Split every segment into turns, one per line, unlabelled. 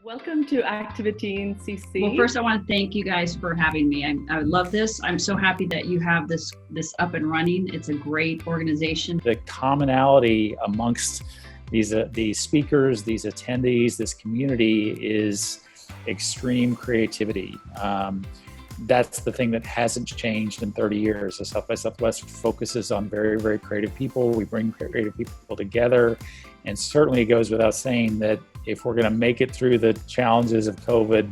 Welcome to Activateen CC.
Well, first I want to thank you guys for having me. I love this. I'm so happy that you have this up and running. It's a great organization.
The commonality amongst these speakers, these attendees, this community is extreme creativity. That's the thing that hasn't changed in 30 years. The South by Southwest focuses on very, very creative people. We bring creative people together. And certainly it goes without saying that if we're going to make it through the challenges of COVID,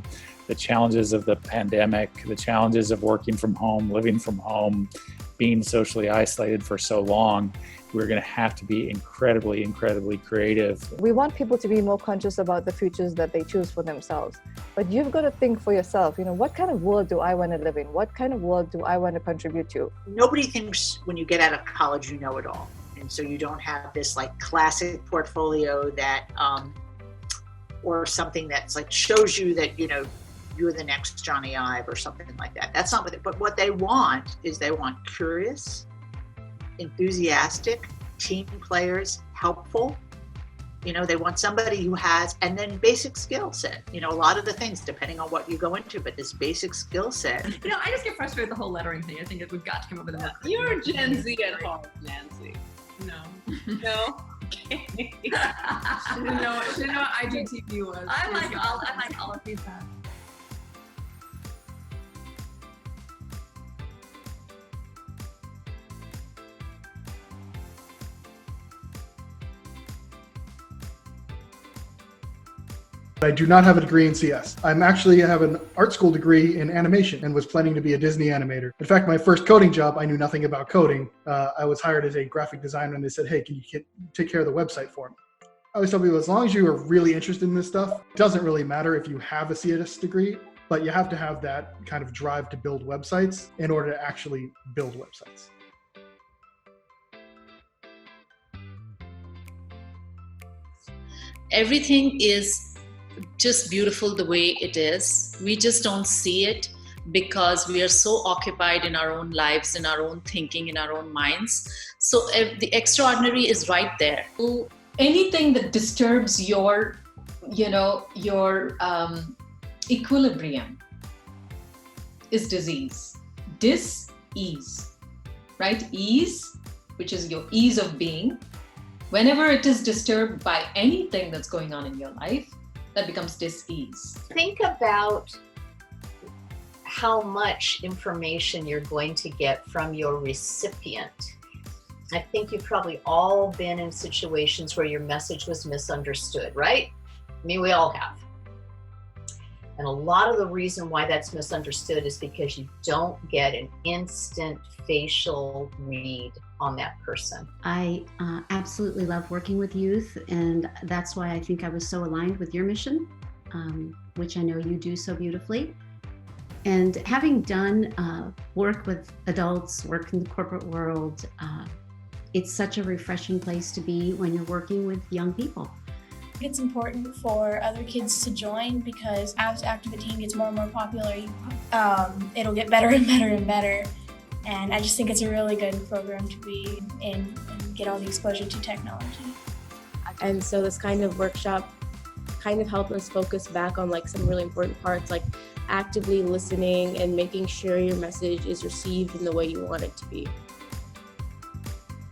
the challenges of the pandemic, the challenges of working from home, living from home, being socially isolated for so long, we're going to have to be incredibly, incredibly creative.
We want people to be more conscious about the futures that they choose for themselves. But you've got to think for yourself, what kind of world do I want to live in? What kind of world do I want to contribute to?
Nobody thinks when you get out of college, you know it all. And so you don't have this like classic portfolio that, or something that's like shows you that, you're the next Johnny Ive or something like that. That's not what but what they want is they want curious, enthusiastic, team players, helpful. They want somebody who has, and then basic skill set. A lot of the things, depending on what you go into, but this basic skill set.
I just get frustrated with the whole lettering thing. I think we've got to come up with a more.
You're Gen Z at heart, Nancy. No. Okay.
She didn't know what IGTV was. I like all of these.
I do not have a degree in CS. I have an art school degree in animation and was planning to be a Disney animator. In fact, my first coding job, I knew nothing about coding. I was hired as a graphic designer and they said, hey, can you take care of the website for me? I always tell people, as long as you are really interested in this stuff, it doesn't really matter if you have a CS degree, but you have to have that kind of drive to build websites in order to actually build websites.
Everything is just beautiful the way it is. We just don't see it because we are so occupied in our own lives, in our own thinking, in our own minds. So the extraordinary is right there.
Anything that disturbs your equilibrium is disease. Dis-ease, right? Ease, which is your ease of being. Whenever it is disturbed by anything that's going on in your life, that becomes dis-ease.
Think about how much information you're going to get from your recipient. I think you've probably all been in situations where your message was misunderstood, right? I mean, we all have. And a lot of the reason why that's misunderstood is because you don't get an instant facial read on that person.
I absolutely love working with youth, and that's why I think I was so aligned with your mission, which I know you do so beautifully. And having done work with adults, work in the corporate world, it's such a refreshing place to be when you're working with young people.
It's important for other kids to join because as Activateen gets more and more popular, it'll get better and better and better. And I just think it's a really good program to be in and get all the exposure to technology.
And so this kind of workshop kind of helped us focus back on like some really important parts, like actively listening and making sure your message is received in the way you want it to be.